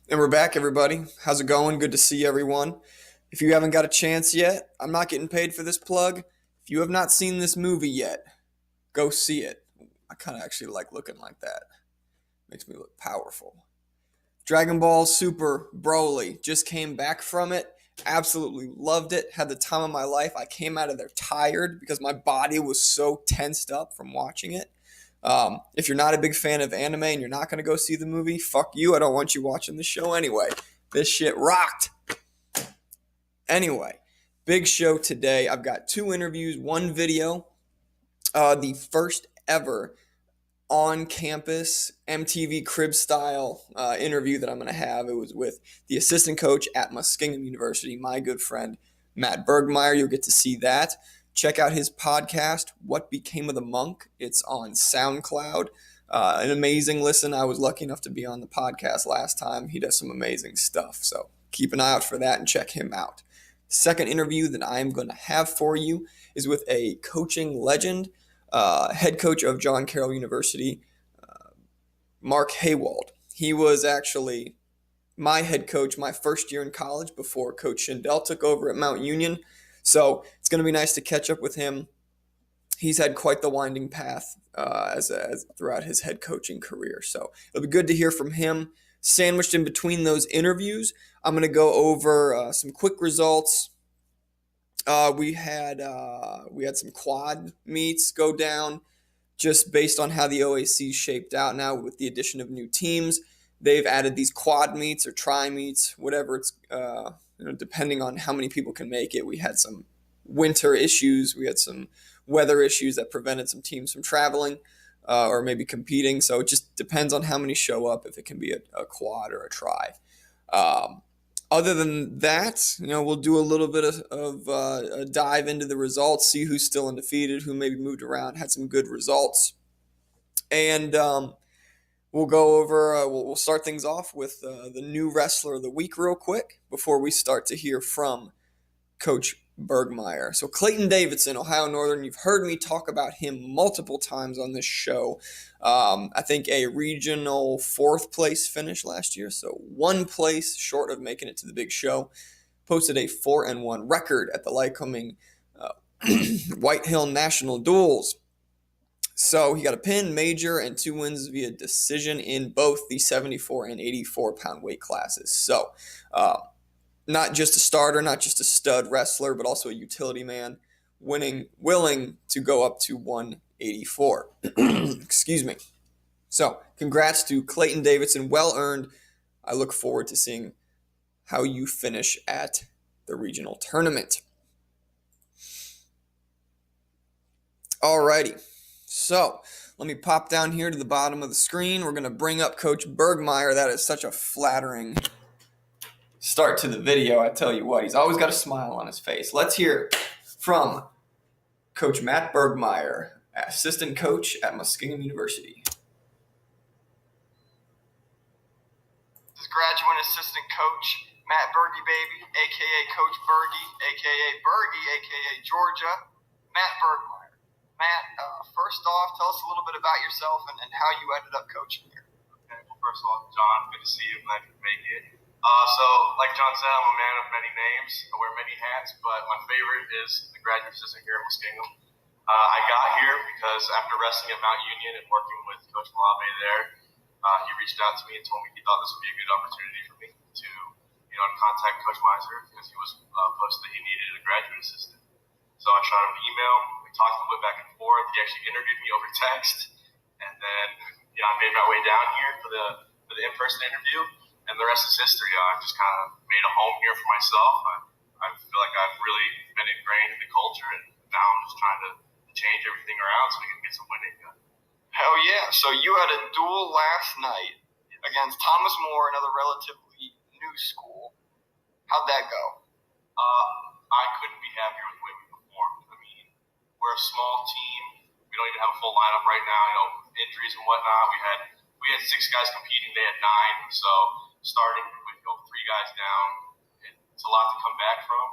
And we're back, everybody. How's it going? Good to see everyone. If you haven't got a chance yet, I'm not getting paid for this plug. If you have not seen this movie yet, go see it. I kind of actually like looking like that. Makes me look powerful. Dragon Ball Super Broly. Just came back from it. Absolutely loved it. Had the time of my life. I came out of there tired because my body was so tensed up from watching it. If you're not a big fan of anime and you're not going to go see the movie, fuck you. I don't want you watching the show anyway. This shit rocked. Anyway, big show today. I've got 2 interviews, 1 video. The first ever on campus MTV Crib style interview that I'm going to have. It was with the assistant coach at Muskingum University, my good friend Matt Bergmeyer. You'll get to see that. Check out his podcast, What Became of the Monk. It's on SoundCloud. An amazing listen. I was lucky enough to be on the podcast last time. He does some amazing stuff. So keep an eye out for that and check him out. Second interview that I'm going to have for you is with a coaching legend, head coach of John Carroll University, Mark Hawald. He was actually my head coach my first year in college before Coach Schindel took over at Mount Union. So it's going to be nice to catch up with him. He's had quite the winding path as throughout his head coaching career. So it'll be good to hear from him. Sandwiched in between those interviews, I'm going to go over some quick results. We had some quad meets go down just based on how the OAC shaped out now with the addition of new teams. They've added these quad meets or tri meets, whatever it's depending on how many people can make it. We had some winter issues. We had some weather issues that prevented some teams from traveling or maybe competing. So it just depends on how many show up, if it can be a quad or a tri. Other than that, we'll do a little bit of a dive into the results, see who's still undefeated, who maybe moved around, had some good results. And we'll go over, we'll start things off with the new wrestler of the week real quick before we start to hear from Coach Bergmeyer. So Clayton Davidson, Ohio Northern, you've heard me talk about him multiple times on this show. I think a regional 4th place finish last year, so 1 place short of making it to the big show. Posted a 4-1 record at the Lycoming White Hill National Duels. So he got a pin, major, and 2 wins via decision in both the 74 and 84 pound weight classes. So not just a starter, not just a stud wrestler, but also a utility man, willing to go up to 184. Excuse me. So congrats to Clayton Davidson. Well earned. I look forward to seeing how you finish at the regional tournament. Alrighty. So let me pop down here to the bottom of the screen. We're going to bring up Coach Bergmeyer. That is such a flattering start to the video. I tell you what, he's always got a smile on his face. Let's hear from Coach Matt Bergmeyer, assistant coach at Muskingum University. This is graduate assistant coach Matt Bergie, baby, a.k.a. Coach Bergie, a.k.a. Bergie, a.k.a. Georgia, Matt Bergmeyer. Matt, first off, tell us a little bit about yourself and how you ended up coaching here. Okay, well, first of all, John, good to see you. Glad you could make it. So, like John said, I'm a man of many names. I wear many hats, but my favorite is the graduate assistant here at Muskingum. I got here because after wrestling at Mount Union and working with Coach Malave there, he reached out to me and told me he thought this would be a good opportunity for me to, contact Coach Meiser because he was posted that he needed a graduate assistant. So I shot him an email. We talked a little bit back and forth. He actually interviewed me over text, and then I made my way down here for the in-person interview. And the rest is history. I've just kind of made a home here for myself. I feel like I've really been ingrained in the culture, and now I'm just trying to change everything around so we can get some winning done. Hell yeah. So you had a duel last night against Thomas More, another relatively new school. How'd that go? I couldn't be happier with the way we performed. I mean, we're a small team. We don't even have a full lineup right now, injuries and whatnot. We had 6 guys competing. They had 9. So starting with 3 guys down, it's a lot to come back from.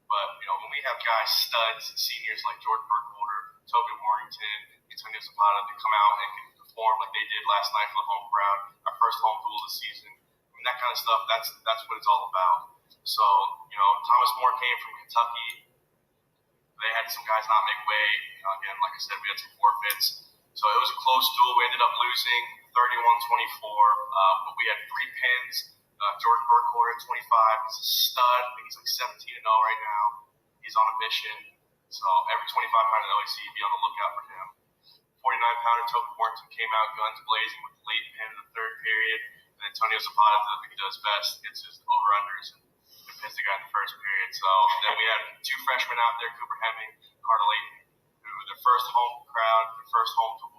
But when we have guys, studs, seniors like Jordan Burkholder, Toby Warrington, Antonio Zapata, that come out and can perform like they did last night for the home crowd, our first home duel of the season. I mean, and that kind of stuff. That's what it's all about. So, Thomas More came from Kentucky. They had some guys not make weight. Again, like I said, we had some forfeits. So it was a close duel. We ended up losing 31-24, but we had 3 pins. Jordan Burkholder at 25. He's a stud. I think he's like 17-0 right now. He's on a mission. So every 25-pounder in OAC, be on the lookout for him. 49-pounder Toby Warrington came out guns blazing with the late pin in the 3rd period. And Antonio Zapata does what he does best, gets his over-unders and pins the guy in the 1st period. So then we had 2 freshmen out there, Cooper Hemming, Carter Layton, who their first home crowd, their first home duel.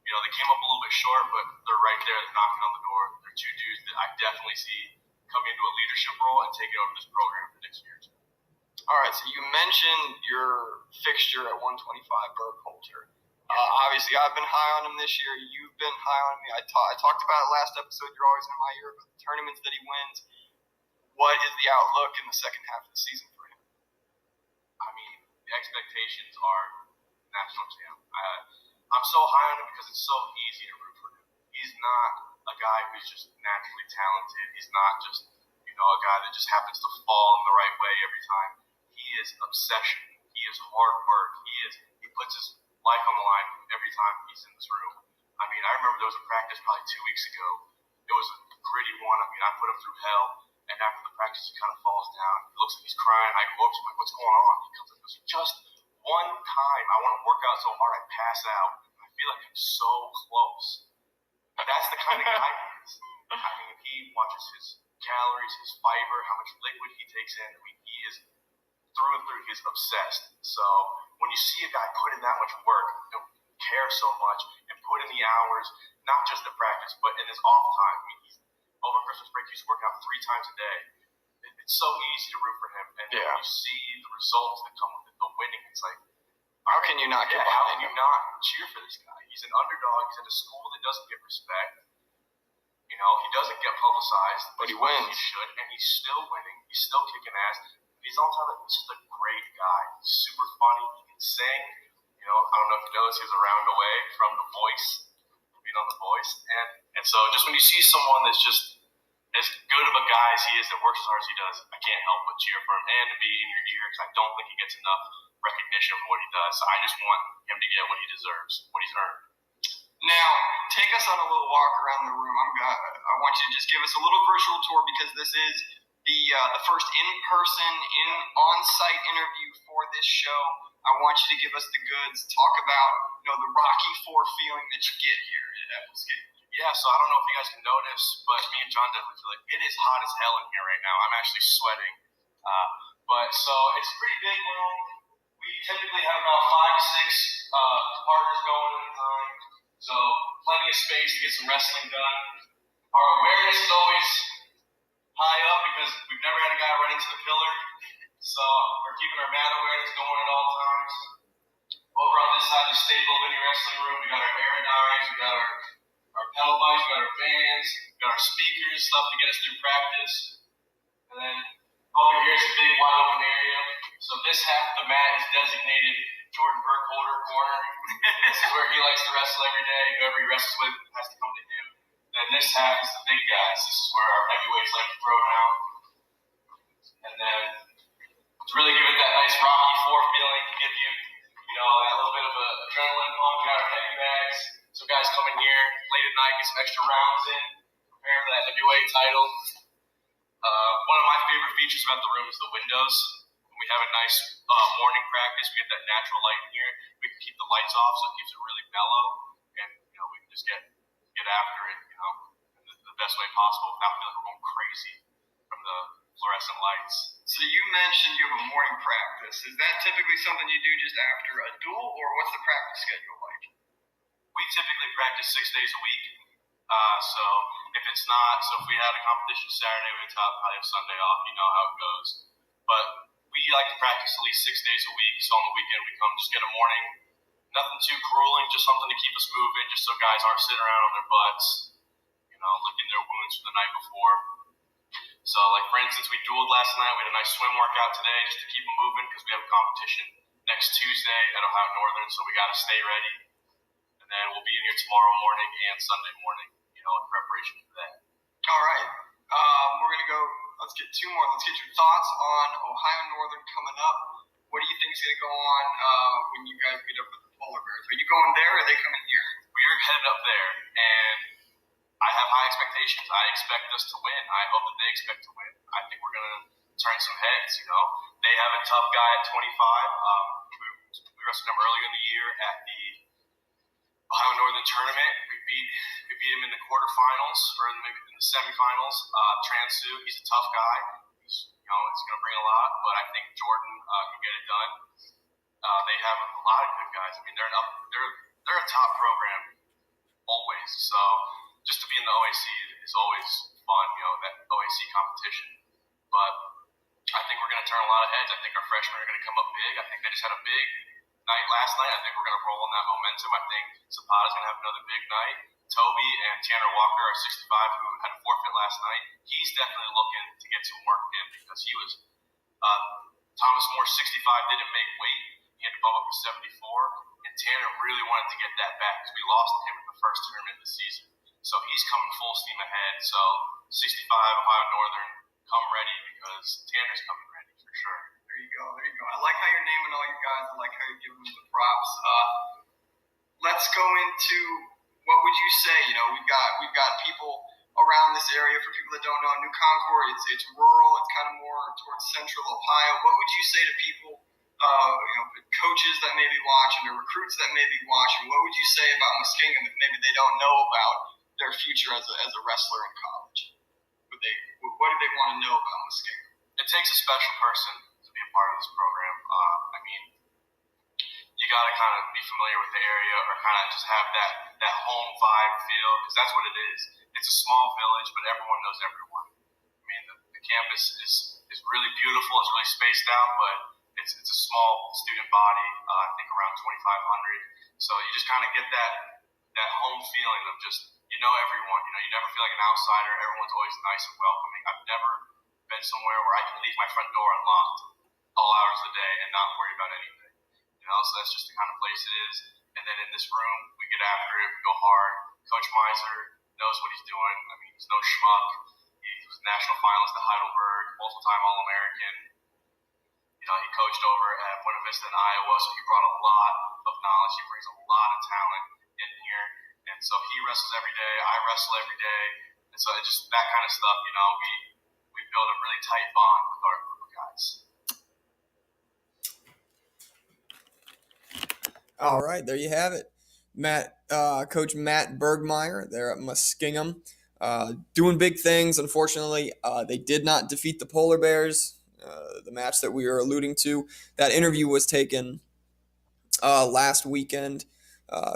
They came up a little bit short, but they're right there. They're knocking on the door. They're 2 dudes that I definitely see coming into a leadership role and taking over this program for the next year or 2. All right, so you mentioned your fixture at 125, Burkholder. Obviously, I've been high on him this year. You've been high on me. I talked about it last episode. You're always in my ear about the tournaments that he wins. What is the outlook in the second half of the season for him? I mean, the expectations are national champ. I'm so high on him because it's so easy to root for him. He's not a guy who's just naturally talented. He's not just, a guy that just happens to fall in the right way every time. He is obsession. He is hard work. He puts his life on the line every time he's in this room. I mean, I remember there was a practice probably 2 weeks ago. It was a gritty one. I mean, I put him through hell, and after the practice, he kind of falls down. He looks like he's crying. I go up to him, like, what's going on? He comes up and goes, just one time I want to work out so hard I pass out. I feel like I'm so close. That's the kind of guy he is. I mean, he watches his calories, his fiber, how much liquid he takes in. I mean, he is through and through, he's obsessed. So when you see a guy put in that much work, care so much, and put in the hours, not just at practice, but in his off time. I mean, over Christmas break, he's working out 3 times a day. It's so easy to root for him. And when you see the results that come with it, the winning, it's like, how can you not get behind how can him? you not cheer for this guy? He's an underdog. He's at a school that doesn't get respect. He doesn't get publicized, but he wins. He should, and he's still winning. He's still kicking ass. He's on top of it. He's just a great guy. He's super funny. He can sing. I don't know if you noticed, he was a round away from The Voice, being on The Voice. And so just when you see someone that's just as good of a guy as he is, that works as hard as he does, I can't help but cheer for him and to be in your ear, because I don't think he gets enough recognition for what he does. So I just want him to get what he deserves, what he's earned. Now, take us on a little walk around the room. I want you to just give us a little virtual tour, because this is the first in-person, on-site interview for this show. I want you to give us the goods. Talk about the Rocky IV feeling that you get here at Muskingum. Yeah, so I don't know if you guys can notice, but me and John definitely feel like it is hot as hell in here right now. I'm actually sweating. But so it's a pretty big room. We typically have about 5 to 6 partners going at a time. So plenty of space to get some wrestling done. Our awareness is always high up because we've never had a guy run into the pillar. So we're keeping our mat awareness going at all times. Over on this side of the stable mini wrestling room, we got our aerodynes, we got our pedal bikes, we got our bands, we got our speakers, stuff to get us through practice. And then over here is a big wide open area. So this half of the mat is designated Jordan Burkholder corner. This is where he likes to wrestle every day. Whoever he wrestles with has to come to him. And this half is the big guys. This is where our heavyweights like to throw down. And then to really give it that nice Rocky IV feeling, to give you, that little bit of an adrenaline pump. We got our heavy bags. So guys come in here late at night, get some extra rounds in, prepare for that heavyweight title. One of my favorite features about the room is the windows. When we have a nice morning practice, we get that natural light in here. We can keep the lights off, so it keeps it really mellow, and we can just get after it, in the best way possible without feeling like we're going crazy from the fluorescent lights. So you mentioned you have a morning practice. Is that typically something you do just after a duel, or what's the practice schedule like? We typically practice 6 days a week. So if we had a competition Saturday, we would probably have Sunday off. You know how it goes. But we like to practice at least 6 days a week. So on the weekend, we come just get a morning. Nothing too grueling, just something to keep us moving, just so guys aren't sitting around on their butts, licking their wounds from the night before. So, like, for instance, we dueled last night. We had a nice swim workout today just to keep them moving because we have a competition next Tuesday at Ohio Northern, so we got to stay ready. And then we'll be in here tomorrow morning and Sunday morning, in preparation for that. All right. two more. Let's get your thoughts on Ohio Northern coming up. What do you think is going to go on when you guys meet up with the Polar Bears? Are you going there, or are they coming here? We are headed up there, and I have high expectations. I expect us to win. I hope that they expect to win. I think we're going to turn some heads, They have a tough guy at 25. We wrestled him earlier in the year at the Ohio Northern tournament. We beat him in the quarterfinals, or maybe in the semifinals. Transu, he's a tough guy. It's going to bring a lot, but I think Jordan can get it done. They have a lot of good guys. I mean, they're a top program always. So just to be in the OAC is always fun, that OAC competition. But I think we're going to turn a lot of heads. I think our freshmen are going to come up big. I think they just had a big night last night. I think we're going to roll on that momentum. I think Zapata's going to have another big night. Toby and Tanner Walker are 65, who had a forfeit last night. He's definitely looking to get some work in because he was Thomas Moore 65 didn't make weight. He had to bump up to 74, and Tanner really wanted to get that back because we lost him in the first tournament of the season. So he's coming full steam ahead. So 65 Ohio Northern, come ready because Tanner's coming ready for sure. There you go. I like how you're naming all you guys. I like how you're giving them the props. Let's go into, what would you say? We've got people around this area. For people that don't know, New Concord, it's rural. It's kind of more towards central Ohio. What would you say to people, coaches that may be watching or recruits that may be watching? What would you say about Muskingum if maybe they don't know about their future as a wrestler in college? What do they want to know about Muskingum? It takes a special person to be a part of this program. You got to kind of be familiar with the area or kind of just have that home vibe feel, because that's what it is. It's a small village, but everyone knows everyone. I mean, the campus is really beautiful. It's really spaced out, but it's a small student body, I think around 2,500. So you just kind of get that home feeling of just, everyone. You never feel like an outsider. Everyone's always nice and welcoming. I've never been somewhere where I can leave my front door unlocked all hours of the day and not worry about anything. So that's just the kind of place it is. And then in this room, we get after it. We go hard. Coach Miser knows what he's doing. I mean, he's no schmuck. He was national finalist at Heidelberg, multiple-time All-American. He coached over at Buena Vista in Iowa, so he brought a lot of knowledge. He brings a lot of talent in here. And so he wrestles every day. I wrestle every day. And so it's just that kind of stuff, we build a really tight bond with our group of guys. All right, there you have it. Coach Matt Bergmeyer there at Muskingum, doing big things. Unfortunately, they did not defeat the Polar Bears, the match that we were alluding to. That interview was taken last weekend,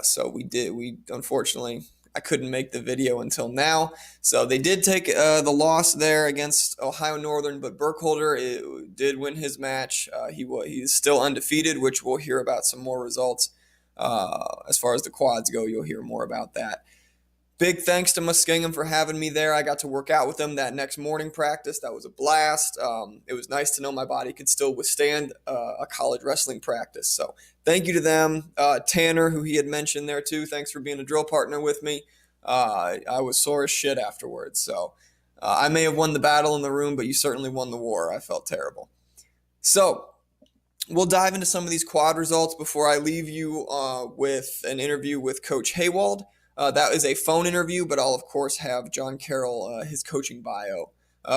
so we unfortunately, I couldn't make the video until now. So they did take the loss there against Ohio Northern, but Burkholder did win his match. He's still undefeated, which we'll hear about some more results. As far as the quads go, you'll hear more about that. Big thanks to Muskingum for having me there. I got to work out with them that next morning practice. That was a blast. It was nice to know my body could still withstand a college wrestling practice. So thank you to them. Tanner, who he had mentioned there too, thanks for being a drill partner with me. I was sore as shit afterwards. So I may have won the battle in the room, but you certainly won the war. I felt terrible. So we'll dive into some of these quad results before I leave you with an interview with Coach Hawald. That is a phone interview, but I'll, of course, have Jon Carroll, his coaching bio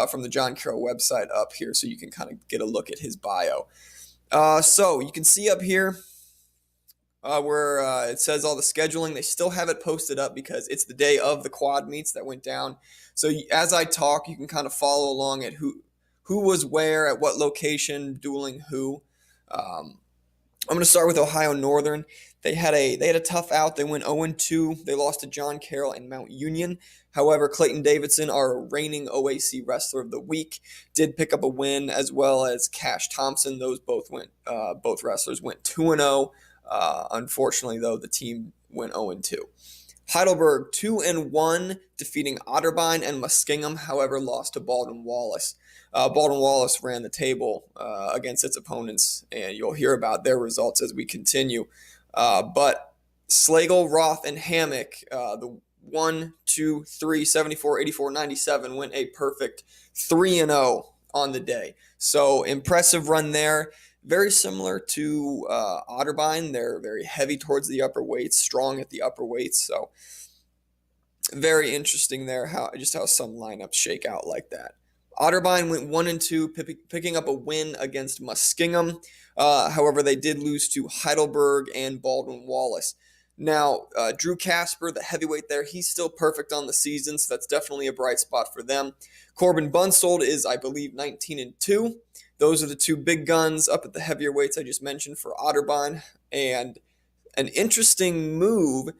from the Jon Carroll website up here so you can kind of get a look at his bio. So you can see up here where it says all the scheduling. They still have it posted up because it's the day of the quad meets that went down. So as I talk, you can kind of follow along at who was where, at what location, dueling who. I'm going to start with Ohio Northern. They had a tough out. They went 0-2. They lost to Jon Carroll and Mount Union. However, Clayton Davidson, our reigning OAC Wrestler of the Week, did pick up a win, as well as Cash Thompson. Those both wrestlers went 2-0. Unfortunately, though, the team went 0-2. Heidelberg 2-1, defeating Otterbein and Muskingum. However, lost to Baldwin Wallace. Baldwin Wallace ran the table against its opponents, and you'll hear about their results as we continue. But Slagle, Roth, and Hammock, the 1, 2, 3, 74, 84, 97, went a perfect 3-0 on the day. So impressive run there. Very similar to Otterbein. They're very heavy towards the upper weights, strong at the upper weights. So very interesting there how some lineups shake out like that. Otterbein went 1-2, picking up a win against Muskingum. However, they did lose to Heidelberg and Baldwin Wallace. Now, Drew Casper, the heavyweight there, he's still perfect on the season, so that's definitely a bright spot for them. Corbin Bunsold is, I believe, 19-2. Those are the two big guns up at the heavier weights I just mentioned for Otterbein. And an interesting move,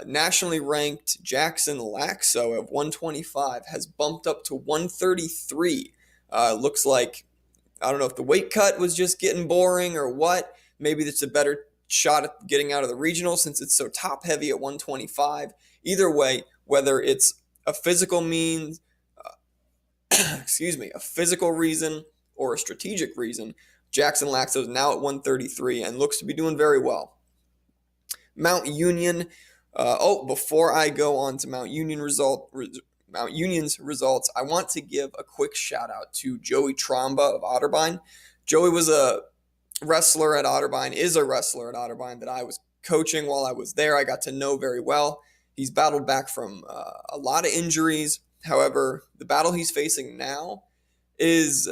nationally ranked Jackson Laxo at 125 has bumped up to 133. Looks like, I don't know if the weight cut was just getting boring or what. Maybe it's a better shot at getting out of the regional since it's so top heavy at 125. Either way, whether it's a physical means, a physical reason or a strategic reason, Jackson Laxo is now at 133 and looks to be doing very well. Mount Union. Before I go on to Mount Union's results, I want to give a quick shout out to Joey Tromba of Otterbein. Joey was a wrestler at Otterbein, that I was coaching while I was there. I got to know very well. He's battled back from a lot of injuries. However, the battle he's facing now is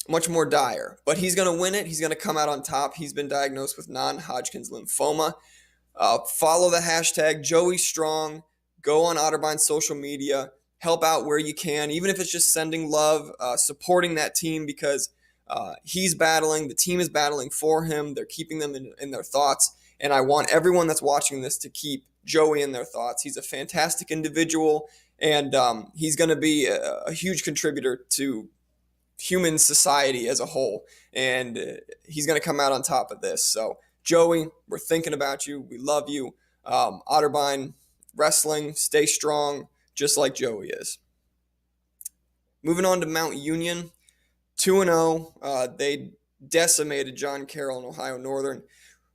much more dire, but he's going to win it. He's going to come out on top. He's been diagnosed with non-Hodgkin's lymphoma. Follow the hashtag Joey Strong. Go on Otterbein's social media. Help out where you can, even if it's just sending love, supporting that team because he's battling. The team is battling for him. They're keeping them in their thoughts, and I want everyone that's watching this to keep Joey in their thoughts. He's a fantastic individual, and he's going to be a huge contributor to human society as a whole, and he's going to come out on top of this. So, Joey, we're thinking about you. We love you. Otterbein Wrestling, stay strong, just like Joey is. Moving on to Mount Union, 2-0. They decimated John Carroll and Ohio Northern.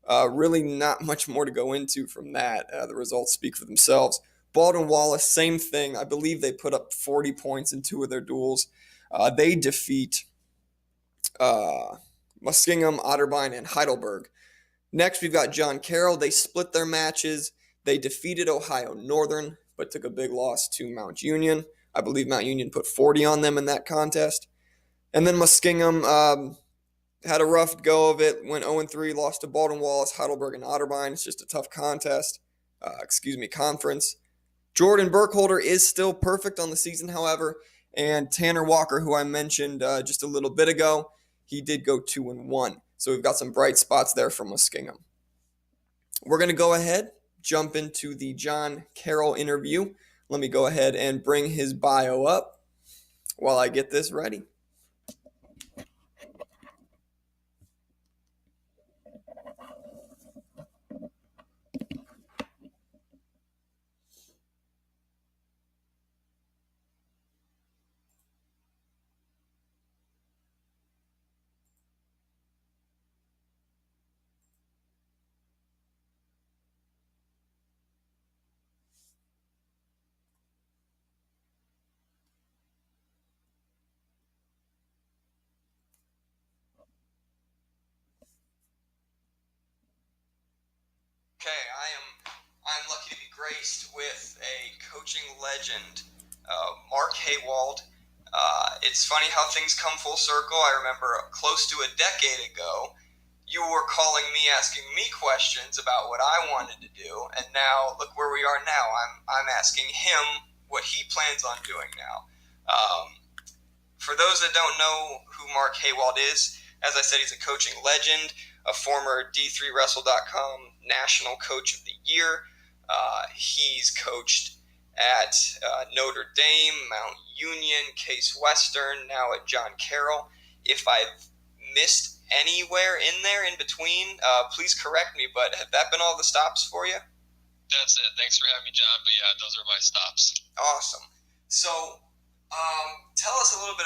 Really not much more to go into from that. The results speak for themselves. Baldwin Wallace, same thing. I believe they put up 40 points in two of their duels. They defeat Muskingum, Otterbein, and Heidelberg. Next, we've got John Carroll. They split their matches. They defeated Ohio Northern, but took a big loss to Mount Union. I believe Mount Union put 40 on them in that contest. And then Muskingum had a rough go of it, went 0-3, lost to Baldwin Wallace, Heidelberg, and Otterbein. It's just a tough conference. Jordan Burkholder is still perfect on the season, however, and Tanner Walker, who I mentioned just a little bit ago, he did go 2-1. So we've got some bright spots there from Muskingum. We're going to go ahead, jump into the Jon Carroll interview. Let me go ahead and bring his bio up while I get this ready. Okay, I'm lucky to be graced with a coaching legend, Mark Hawald. It's funny how things come full circle. I remember close to a decade ago, you were calling me, asking me questions about what I wanted to do, and now look where we are now. I'm asking him what he plans on doing now. For those that don't know who Mark Hawald is, as I said, he's a coaching legend, a former D3Wrestle.com National Coach of the Year. He's coached at Notre Dame, Mount Union, Case Western, now at Jon Carroll. If I've missed anywhere in there in between, please correct me, but have that been all the stops for you? That's it. Thanks for having me, John. But yeah, those are my stops. Awesome. So, tell us a little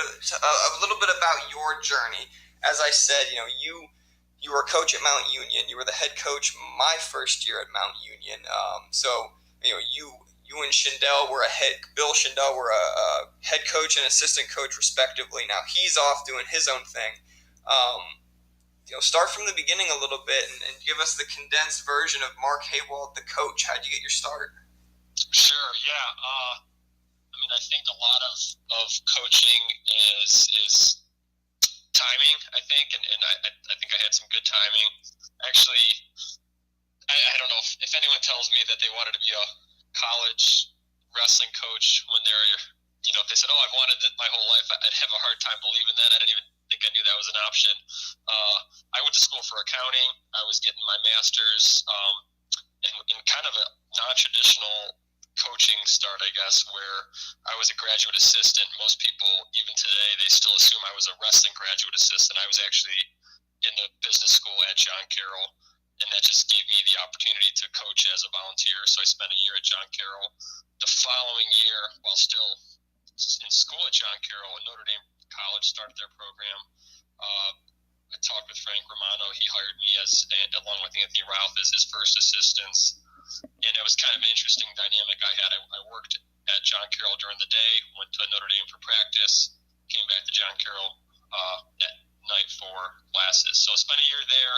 bit about your journey. As I said, you were a coach at Mount Union. You were the head coach my first year at Mount Union. So you you and Bill Schindel were a head coach and assistant coach respectively. Now he's off doing his own thing. Start from the beginning a little bit and give us the condensed version of Mark Hawald, the coach. How'd you get your start? Sure, yeah. I think a lot of coaching is timing, I think, and I think I had some good timing. Actually, I don't know if anyone tells me that they wanted to be a college wrestling coach when they're, if they said, oh, I've wanted it my whole life, I'd have a hard time believing that. I didn't even think I knew that was an option. I went to school for accounting. I was getting my master's in kind of a non-traditional coaching start, I guess, where I was a graduate assistant. Most people, even today, they still assume I was a wrestling graduate assistant. I was actually in the business school at John Carroll, and that just gave me the opportunity to coach as a volunteer. So I spent a year at John Carroll. The following year, while still in school at John Carroll, Notre Dame College started their program. I talked with Frank Romano. He hired me along with Anthony Ralph, as his first assistants. And it was kind of an interesting dynamic I had. I worked at John Carroll during the day, went to Notre Dame for practice, came back to John Carroll at night for classes. So I spent a year there.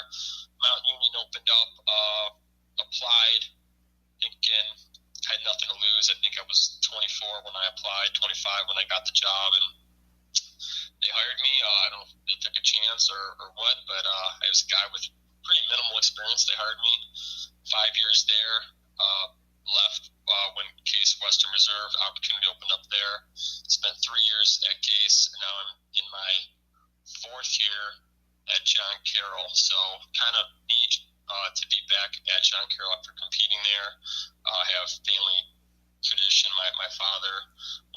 Mount Union opened up, applied, thinking I had nothing to lose. I think I was 24 when I applied, 25 when I got the job, and they hired me. I don't know if they took a chance or what, but I was a guy with pretty minimal experience. They hired me. 5 years there. Left when Case Western Reserve opportunity opened up there. Spent 3 years at Case, and now I'm in my 4th year at John Carroll. So kind of neat to be back at John Carroll after competing there. I have family tradition. My father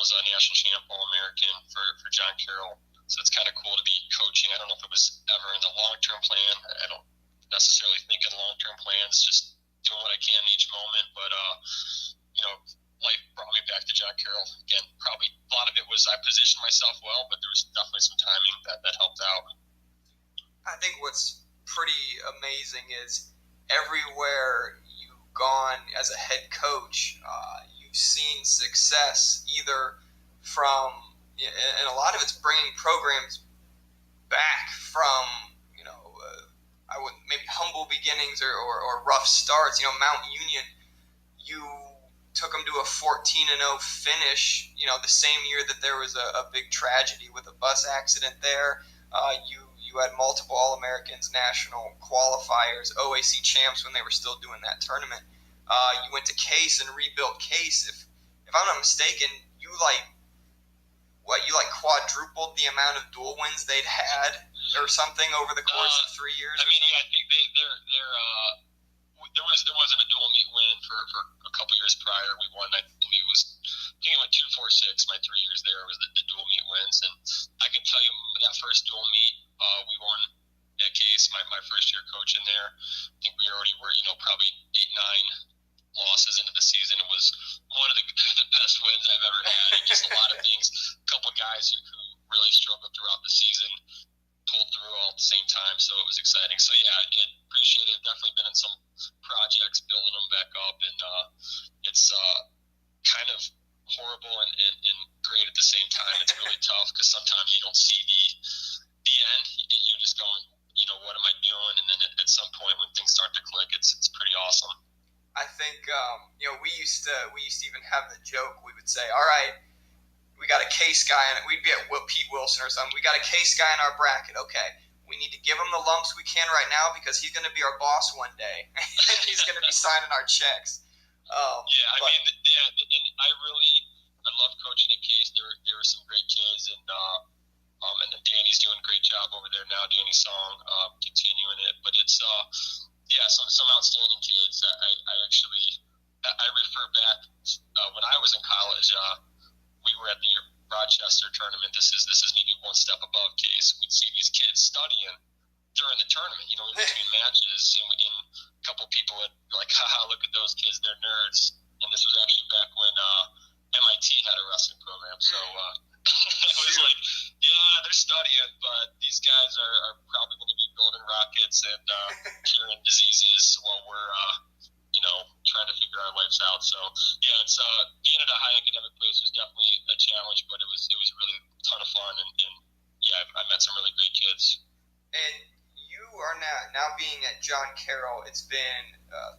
was a national champ All-American for John Carroll. So it's kind of cool to be coaching. I don't know if it was ever in the long-term plan. I don't necessarily think in long-term plans, just doing what I can in each moment. But, life brought me back to John Carroll. Again, probably a lot of it was I positioned myself well, but there was definitely some timing that helped out. I think what's pretty amazing is everywhere you've gone as a head coach, you've seen success either from, and a lot of it's bringing programs back from, I would maybe humble beginnings or rough starts. Mount Union, you took them to a 14-0 finish, the same year that there was a big tragedy with a bus accident there. You had multiple All-Americans, national qualifiers, OAC champs when they were still doing that tournament. You went to Case and rebuilt Case. If I'm not mistaken, you quadrupled the amount of dual wins they'd had or something over the course of 3 years? I think there wasn't a dual meet win for a couple years prior. We won, I believe it went 2-4-6. My 3 years there was the dual meet wins, and I can tell you that first dual meet we won at Case. My first year coaching there, I think we already were probably 8-9 losses into the season. It was one of the best wins I've ever had. And just a lot of things. A couple guys who really struggled throughout the season pulled through all at the same time, so it was exciting. So yeah, I appreciate it. Definitely been in some projects, building them back up, and it's kind of horrible and great at the same time. It's really tough because sometimes you don't see the end, and you're just going, what am I doing? And then at some point when things start to click, it's pretty awesome. I think we used to even have the joke. We would say, all right, we got a Case guy, and we'd be at Pete Wilson or something. We got a Case guy in our bracket. Okay, we need to give him the lumps we can right now because he's going to be our boss one day, and he's going to be signing our checks. I love coaching at Case. There were some great kids, and then Danny's doing a great job over there now. Danny Song continuing it, but it's some outstanding kids. I refer back when I was in college. We were at the Rochester tournament. This is maybe one step above Case. We'd see these kids studying during the tournament, in between matches, and a couple people would be like, haha, look at those kids, they're nerds. And this was actually back when MIT had a wrestling program. So it was like, yeah, they're studying, but these guys are probably going to be building rockets and curing diseases while we're trying to figure our lives out. So yeah, it's being at a high academic place was definitely a challenge, but it was really a ton of fun, and yeah, I met some really great kids. And you are now being at John Carroll. It's been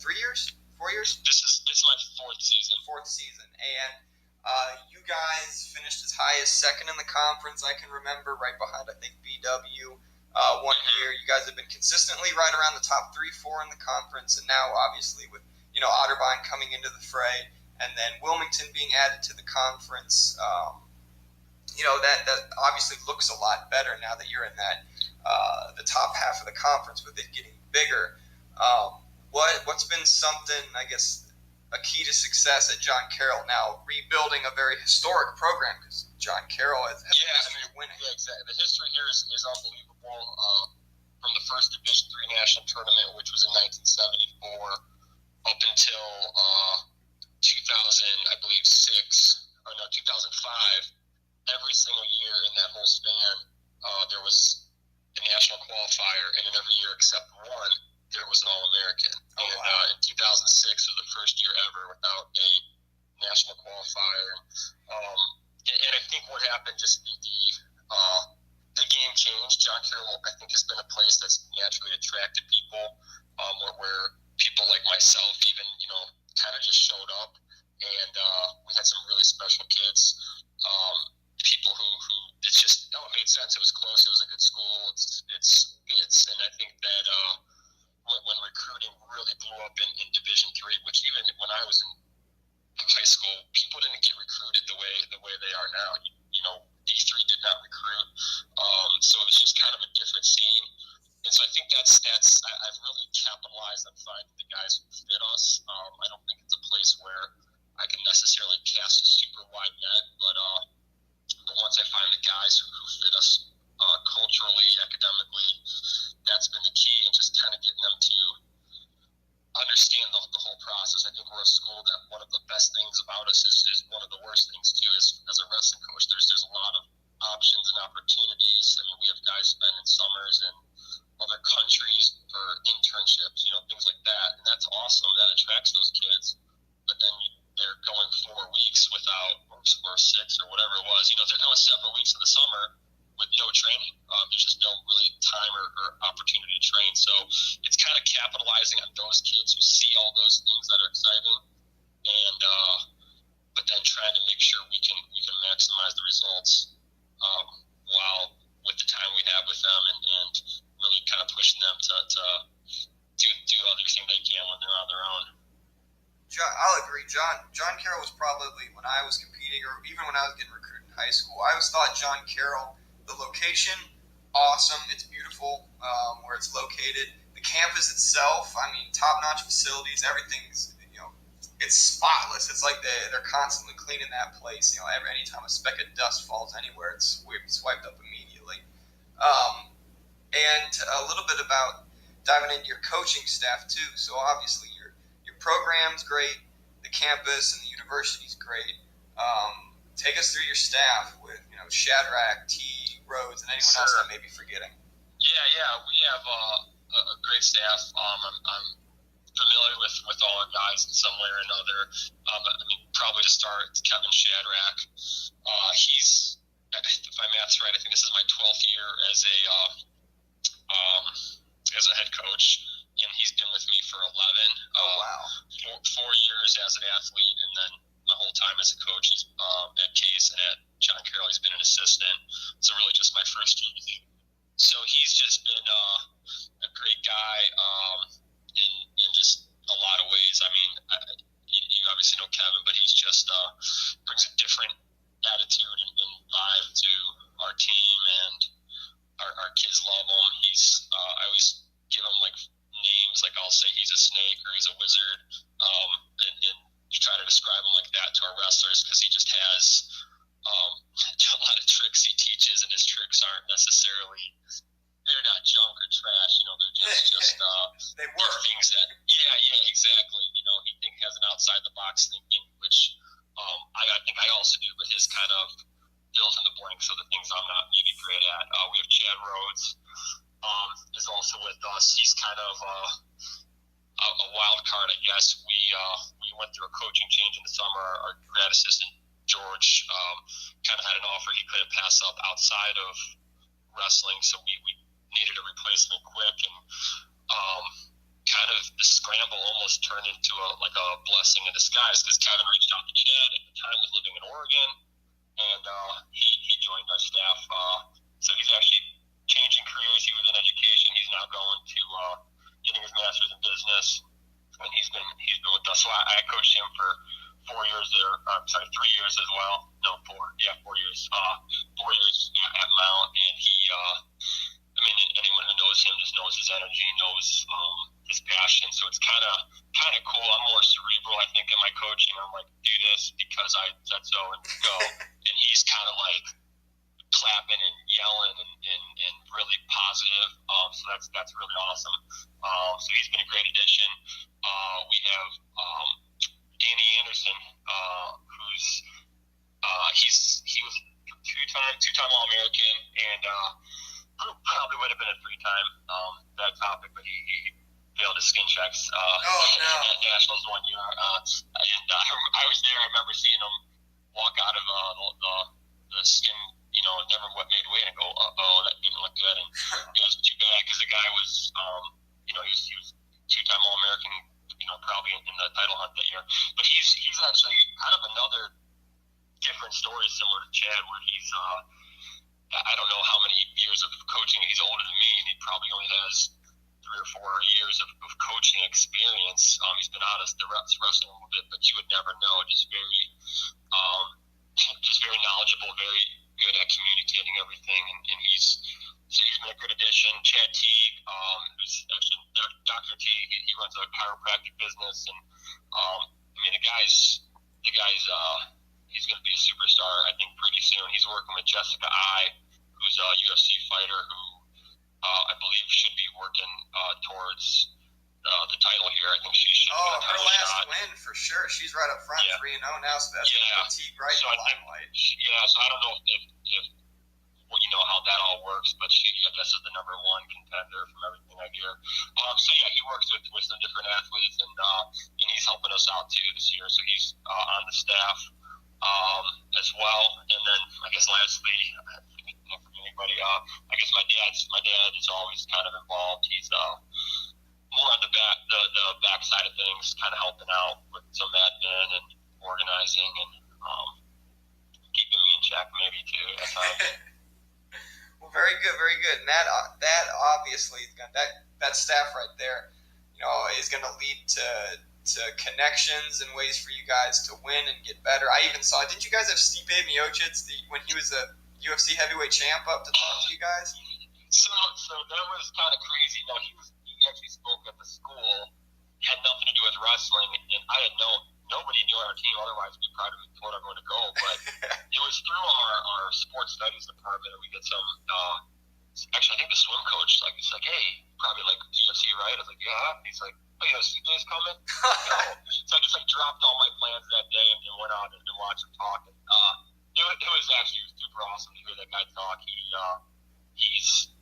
3 years, 4 years. This is my fourth season. And you guys finished as high as second in the conference. I can remember, right behind I think BW. One year, you guys have been consistently right around the top 3-4 in the conference, and now obviously with Otterbein coming into the fray, and then Wilmington being added to the conference, that obviously looks a lot better now that you're in that the top half of the conference with it getting bigger. What's been something, I guess, a key to success at John Carroll now, rebuilding a very historic program, because John Carroll has a history of winning. Yeah, exactly. The history here is unbelievable. From the first Division III national tournament, which was in 1974, up until 2000, I believe 2005. Every single year in that whole span, there was a national qualifier, and in every year except one, there was an All-American. In 2006 was the first year ever without a national qualifier. And I think what happened, just the game changed. John Carroll, I think, has been a place that's naturally attracted people, where people like myself even, kind of just showed up, and we had some really special kids, people who it made sense. It was close. It was a good school. And I think that when recruiting really blew up in Division III, which even when I was in high school, people didn't get recruited the way they are now. D3 did not recruit, so it was just kind of a different scene. And so I think I've really capitalized on finding the guys who fit us. I don't think it's a place where I can necessarily cast a super wide net, but once I find the guys who fit us culturally, academically, that's been the key, and just kind of getting them to understand the whole process. I think we're a school that one of the best things about us is one of the worst things too is as a wrestling coach. There's a lot of options and opportunities. I mean, we have guys spending summers in other countries for internships, things like that, and that's awesome. That attracts those kids. But then they're going 4 weeks without, or 6 or whatever it was. They're going several weeks in the summer with no training. There's just no really time or opportunity to train. So it's kind of capitalizing on those kids who see all those things that are exciting, and but then trying to make sure we can maximize the results while with the time we have with them, and really kind of pushing them to do everything they can when they're on their own. I'll agree. John Carroll was probably, when I was competing, or even when I was getting recruited in high school, I always thought John Carroll, the location, awesome. It's beautiful where it's located. The campus itself, I mean, top-notch facilities. Everything's, it's spotless. It's like they're constantly cleaning that place. Anytime a speck of dust falls anywhere, it's wiped up immediately. And a little bit about diving into your coaching staff too. So obviously your program's great, the campus and the university's great. Take us through your staff with Shadrack, T, Rhodes, and anyone else I may be forgetting. Yeah, we have a great staff. I'm familiar with all our guys in some way or another. Probably to start, it's Kevin Shadrack. He's, if my math's right, I think this is my 12th year as a head coach, and he's been with me for 11. Oh, wow. 4 years as an athlete, and then the whole time as a coach. He's at Case and at John Carroll, he's been an assistant. So really just my first year. So he's just been a great guy in just a lot of ways. I mean, you obviously know Kevin, but he's just brings a different attitude and vibe to our team, and our kids love him. I always give him names, I'll say he's a snake or he's a wizard, and try to describe him like that to our wrestlers, because he just has a lot of tricks he teaches, and his tricks aren't necessarily, they're not junk or trash, they're just they work. Things that, yeah, exactly. He has an outside the box thinking, which I think I also do, but his kind of fills in the blanks of the things I'm not maybe great at. We have Chad Rhodes is also with us. He's kind of a wild card, I guess. We went through a coaching change in the summer. Our grad assistant George kind of had an offer he couldn't pass up outside of wrestling, so we needed a replacement quick, and kind of the scramble almost turned into a blessing in disguise, because Kevin reached out to Chad. At the time was living in Oregon, and he joined our staff. So he's actually changing careers. He was in education. He's now going to getting his master's in business, and he's been with us. So I coached him for 4 years there. 3 years as well. No, 4. Yeah, 4 years. 4 years at Mount, and he. I mean, anyone who knows him just knows his energy, knows his passion. So it's kind of cool. I'm more cerebral, I think, in my coaching. I'm like, do this because I said so, and go. And he's kind of like clapping and yelling and really positive. So that's really awesome. So he's been a great addition. We have Danny Anderson, who's he was two-time All-American, and probably would have been a 3-time that topic, but he failed his skin checks at Nationals 1 year. And I was there. I remember seeing him walk out of the skin, never made weight, and go, that didn't look good. And it was too bad, because the guy was, he was 2-time All-American, probably in the title hunt that year. But he's actually kind of another different story, similar to Chad, where he's, I don't know how many years of coaching. He's older than me, and he probably only has 3 or 4 years of coaching experience. He's been out of the reps wrestling a little bit, but you would never know. Just very knowledgeable, very good at communicating everything, and he's been a good addition. Chad Teague, who's actually Dr. Teague, he runs a chiropractic business, and the guy's he's going to be a superstar, I think, pretty soon. He's working with Jessica Ai, who's a UFC fighter who I believe should be working towards the title here. I think she should get a title her last shot. win for sure. She's right up front, 3-0 now, so that's Teague right in the limelight. So I don't know if how that all works, but she, I guess, is the number 1 contender from everything I hear. He works with some different athletes, and he's helping us out too this year. So he's on the staff as well. And then I guess lastly, from anybody, I guess my dad is always kind of involved. He's more on the back side of things, kind of helping out with some admin and organizing, and keeping me in check maybe too at times. Well, very good, very good. And that obviously, that staff right there, is going to lead to connections and ways for you guys to win and get better. I even saw, did you guys have Stipe Miocic when he was a UFC heavyweight champ up to talk to you guys? So that was kind of crazy. No, he actually spoke at the school. It had nothing to do with wrestling, and I had nobody knew on our team. Otherwise, we probably would have told everyone to go. But it was through our sports studies department, and we get some. Actually, I think the swim coach he's like, hey, probably like UFC, right? I was like, yeah. He's like, oh, CJ's coming. No. So I just dropped all my plans that day and went out and watched him talk. And it was actually super awesome to hear that guy talk. He's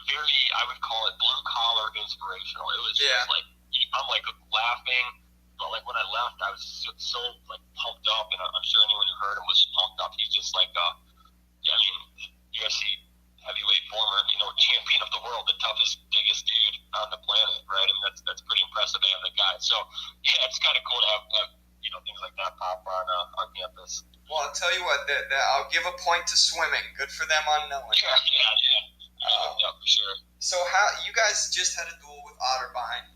very, I would call it blue collar inspirational. It was just I'm laughing, but when I left, I was so pumped up, and I'm sure anyone who heard him was pumped up. He's just UFC heavyweight former, champion of the world, the toughest, biggest dude on the planet, right? I mean, that's pretty impressive to have that guy. So yeah, it's kind of cool to have things like that pop on our campus. Well, I'll tell you what, I'll give a point to swimming. Good for them on knowing. Yeah, for sure. So you guys just had a duel with Otterbein.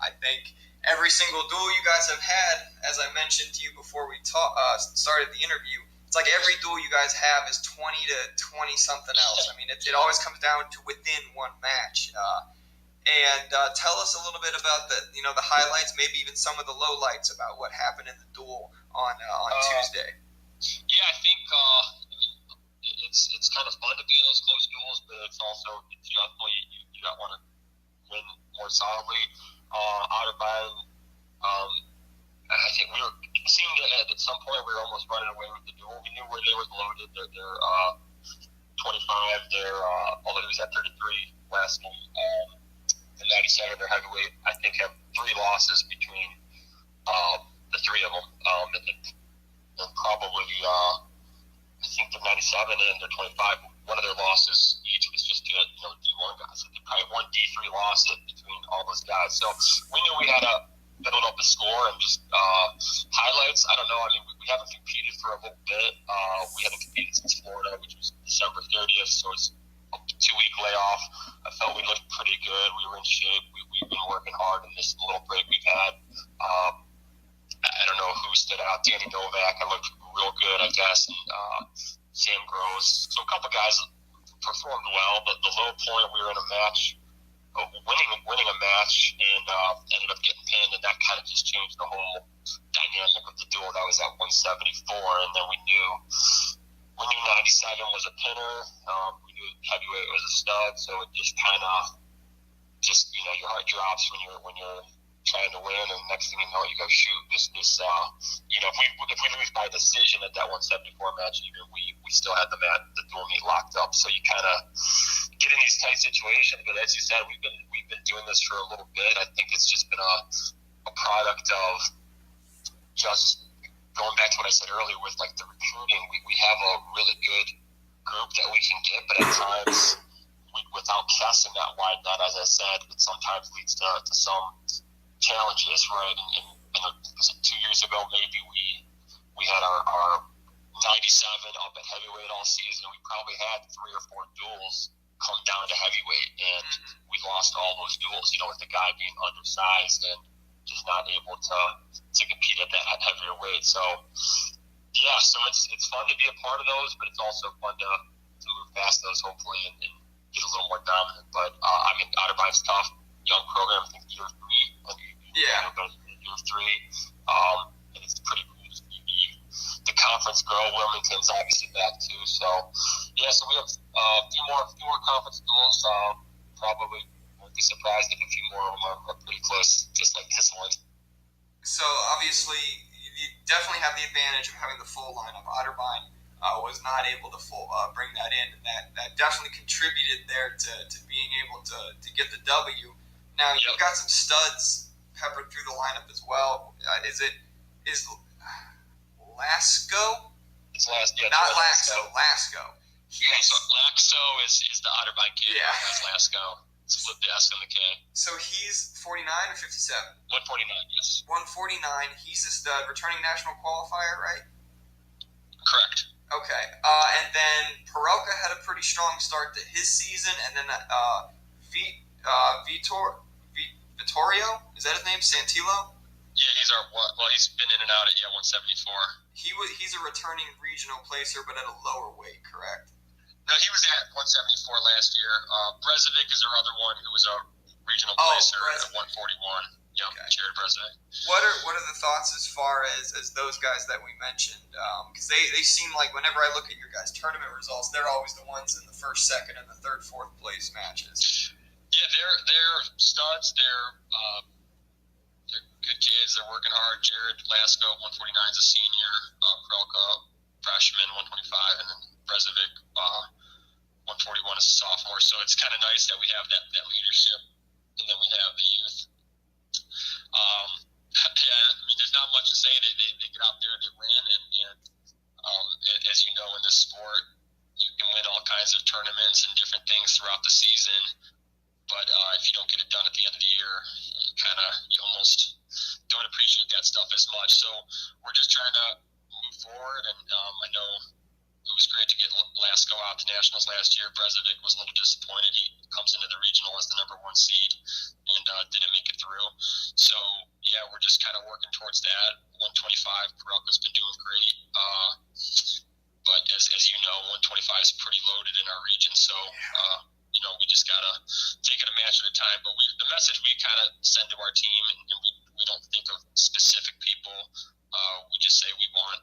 I think every single duel you guys have had, as I mentioned to you before we started the interview, it's like every duel you guys have is 20 to 20 something else. I mean, it always comes down to within one match. And tell us a little bit about the highlights, maybe even some of the lowlights about what happened in the duel on Tuesday. Yeah, I think it's kind of fun to be in those close duels, but it's also definitely you don't want to win more solidly. Otterbein, I think it seemed at some point we were almost running away with the duel. We knew where they were loaded. They're 25. Although he was at 33 last game. the 97 or heavyweight, I think, have 3 losses between the 3 of them. And probably, I think the 97 and the 25, one of their losses each was just to, D1 guys. They probably one D3 loss between all those guys. So we knew we had to build up the score and just highlights. I don't know. I mean, we haven't competed for a little bit. We haven't competed since Florida, which was December 30th. So it's a 2-week layoff. I felt we looked pretty good. We were in shape. We've been working hard in this little break we've had. I don't know who stood out. Danny Novak, I looked real good, I guess. And Sam Gross. So a couple guys performed well, but the low point, we were in a match, winning a match, and ended up getting pinned, and that kind of just changed the whole dynamic of the duel. That was at 174, and then we knew 97 was a pinner. We knew heavyweight was a stud, so it just kind of your heart drops when you're trying to win, and next thing you know, you go shoot this. If we lose by decision at that 174 match, even we still had the dual meet locked up. So you kind of get in these tight situations. But as you said, we've been doing this for a little bit. I think it's just been a product of just going back to what I said earlier with like the recruiting. We have a really good group that we can get, but at times without casting that wide net, as I said, it sometimes leads to some challenges, right? And was it 2 years ago, maybe we had our 97 up at heavyweight all season. We probably had 3 or 4 duels come down to heavyweight, and we lost all those duels, with the guy being undersized and just not able to compete at that heavier weight. So yeah, so it's fun to be a part of those, but it's also fun to move past those, hopefully, and get a little more dominant. But Otterbeind's tough, young program. I think year 3. Yeah. Year 3. And it's pretty cool to see the conference grow. Wilmington's obviously back too. So yeah, so we have a few more conference duels. Probably won't be surprised if a few more of them are pretty close, just like this one. So obviously, you definitely have the advantage of having the full lineup. Otterbein was not able to bring that in, and that definitely contributed there to being able to get the W. Now you've got some studs peppered through the lineup as well. Is Lasco? It's Not Laxo. Lasco. So Laxo is the Otterbein kid. Yeah. That's Lasco. Split the S and the K. So he's 49 or 57? 149, yes. 149. He's a stud, returning national qualifier, right? Correct. Okay. And then Perelka had a pretty strong start to his season, and then Vittorio, is that his name? Santillo? Yeah, he's been in and out at 174. He's a returning regional placer, but at a lower weight, correct? No, he was at 174 last year. Brezovic is our other one who was a regional placer at 141. Yeah, okay. Jared Brezovic. What are the thoughts as far as those guys that we mentioned? Because they seem like whenever I look at your guys' tournament results, they're always the ones in the first, second, and the third, fourth place matches. Yeah, they're studs. They're good kids. They're working hard. Jared Lasco, 149 is a senior. Perelka, freshman, 125, and then Brezovic, 141 is a sophomore. So it's kind of nice that we have that leadership, and then we have the youth. There's not much to say. They get out there, they win, and as you know, in this sport, you can win all kinds of tournaments and different things throughout the season. But if you don't get it done at the end of the year, you almost don't appreciate that stuff as much. So we're just trying to move forward, and I know it was great to get Lasco out to nationals last year. Brezovic was a little disappointed. He comes into the regional as the number 1 seed and didn't make it through. So yeah, we're just kind of working towards that. 125, Perelka's been doing great. But as you know, 125 is pretty loaded in our region. So we just gotta take it a match at a time. But the message we kind of send to our team, and we don't think of specific people. We just say we want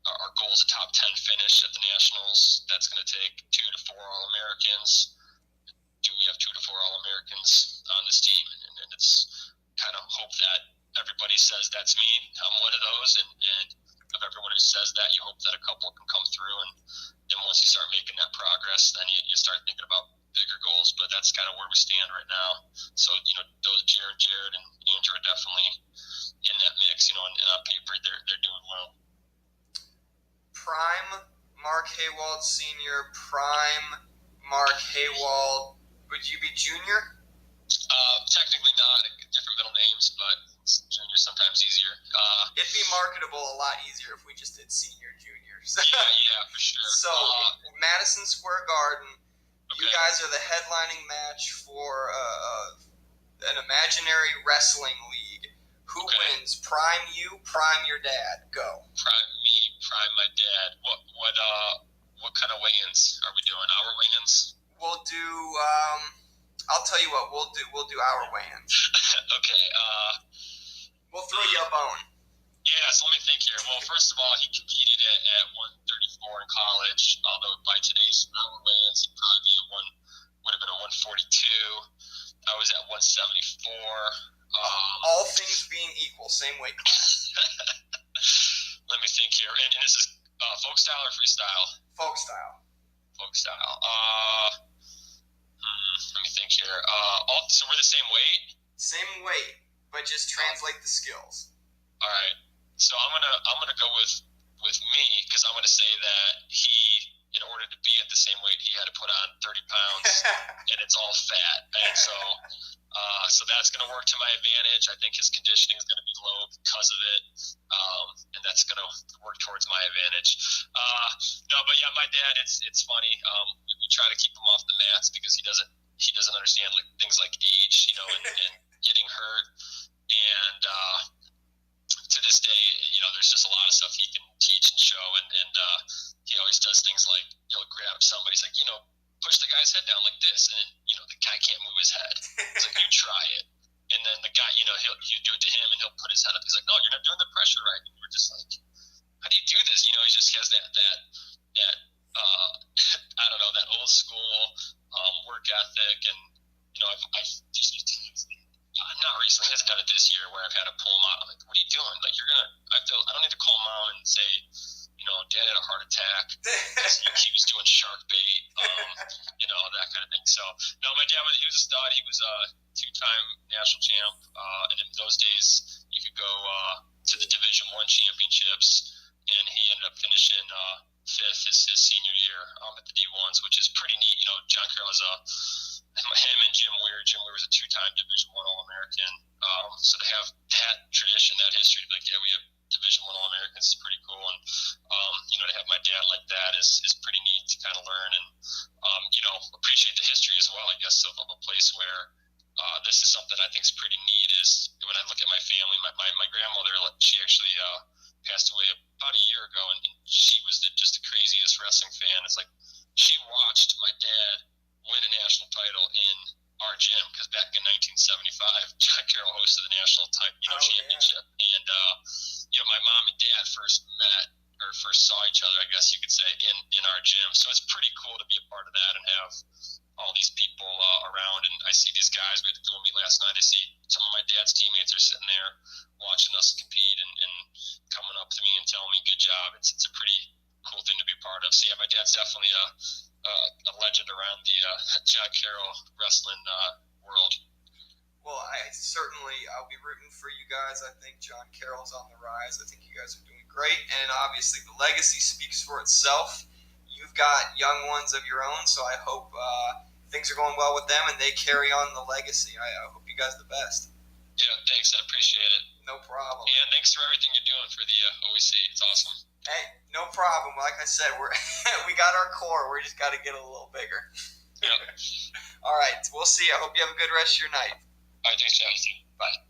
our goal is a top 10 finish at the nationals. That's going to take 2 to 4 All-Americans. Do we have 2 to 4 All-Americans on this team? And it's kind of hope that everybody says that's me. I'm one of those, and of everyone who says that, you hope that a couple can come through, and then once you start making that progress, then you start thinking about bigger goals, but that's kind of where we stand right now. So, those Jared and Andrew are definitely in that mix, and on paper they're doing well. Prime Mark Hawald Sr., prime Mark Hawald, would you be junior? Technically not, different middle names, but junior sometimes easier. It'd be marketable a lot easier if we just did senior, juniors. yeah, for sure. So, Madison Square Garden, you Okay. guys are the headlining match for an imaginary wrestling league. Who Okay. wins? Prime you, prime your dad. Go. Prime me, prime my dad. What kind of weigh-ins are we doing? Our weigh-ins? We'll do. I'll tell you what. We'll do our weigh-ins. Okay. We'll throw you a bone. Yeah, so let me think here. Well, first of all, he competed at 134 in college, although by today's our weigh-ins, he'd probably would have been a 142. I was at 174. All things being equal, same weight class. Let me think here. And this is folk style or freestyle? Folk style. Folk style. Let me think here. So we're the same weight? Same weight, but just translate the skills. All right. So I'm gonna go with me, because I'm gonna say that he, in order to be at the same weight, he had to put on 30 pounds, and it's all fat, and so that's gonna work to my advantage. I think his conditioning is gonna be low because of it, and that's gonna work towards my advantage. No, but yeah, my dad. It's funny. We try to keep him off the mats because he doesn't understand like things like age, and getting hurt, and to this day, there's just a lot of stuff he can teach and show, and he always does things like he'll grab somebody, he's like, push the guy's head down like this, and the guy can't move his head. He's like, you try it, and then the guy, you do it to him, and he'll put his head up. He's like, no, you're not doing the pressure right. And we're just like, how do you do this? He just has that I don't know, that old school work ethic, and I've just not recently, he hasn't done it this year, where I've had to pull him out. I'm like, what are you doing? Like, I don't need to call mom and say, dad had a heart attack because he was doing shark bait, that kind of thing. So, no, my dad he was a stud. He was a two-time national champ, and in those days, you could go to the Division I championships, and he ended up finishing fifth his senior year at the D1s, which is pretty neat. John Carroll is him and Jim Weir. Jim Weir was a two-time Division I All-American. So to have that tradition, that history, like, yeah, we have Division I All-Americans, is pretty cool. And, to have my dad like that is pretty neat to kind of learn and, appreciate the history as well, I guess, of a place where this is something I think is pretty neat. Is when I look at my family, my grandmother, she actually passed away about a year ago, and she was just the craziest wrestling fan. It's like she watched my dad win a national title in our gym, because back in 1975, John Carroll hosted the national championship, and my mom and dad first saw each other, I guess you could say, in our gym. So it's pretty cool to be a part of that and have all these people around. And I see these guys. We had the dual meet last night. I see some of my dad's teammates are sitting there watching us compete and coming up to me and telling me good job. It's a pretty cool thing to be part of. So yeah, my dad's definitely a legend around the John Carroll wrestling world. Well, I'll be rooting for you guys. I think John Carroll's on the rise. I think you guys are doing great, and obviously the legacy speaks for itself. You've got young ones of your own, so I hope things are going well with them and they carry on the legacy. I hope you guys the best. Yeah, thanks. I appreciate it. No problem. And thanks for everything you're doing for the OAC. It's awesome. Hey, no problem. Like I said, we got our core. We just got to get a little bigger. Yep. All right, we'll see. I hope you have a good rest of your night. All right, thanks, Chelsea. Bye.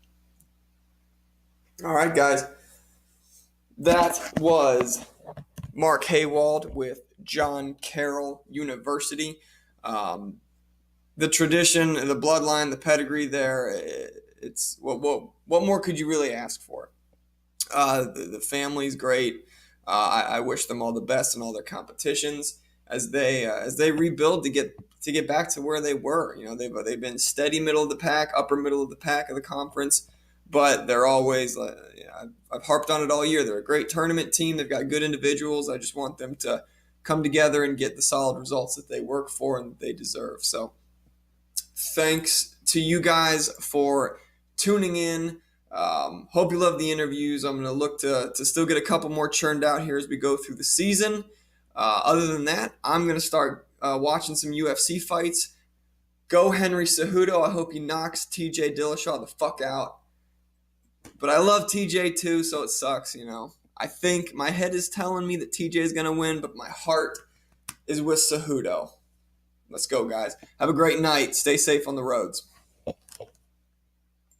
All right, guys. That was Mark Hawald with John Carroll University. The tradition, the bloodline, the pedigree there, it's what more could you really ask for? The family's great. I wish them all the best in all their competitions as they rebuild to get back to where they were. They've been steady middle of the pack, upper middle of the pack of the conference, but they're always. I've harped on it all year. They're a great tournament team. They've got good individuals. I just want them to come together and get the solid results that they work for and that they deserve. So thanks to you guys for tuning in. Hope you love the interviews. I'm going to look to still get a couple more churned out here as we go through the season. Other than that, I'm going to start watching some UFC fights. Go Henry Cejudo. I hope he knocks TJ Dillashaw the fuck out. But I love TJ too, so it sucks, you know. I think my head is telling me that TJ is going to win, but my heart is with Cejudo. Let's go, guys. Have a great night. Stay safe on the roads.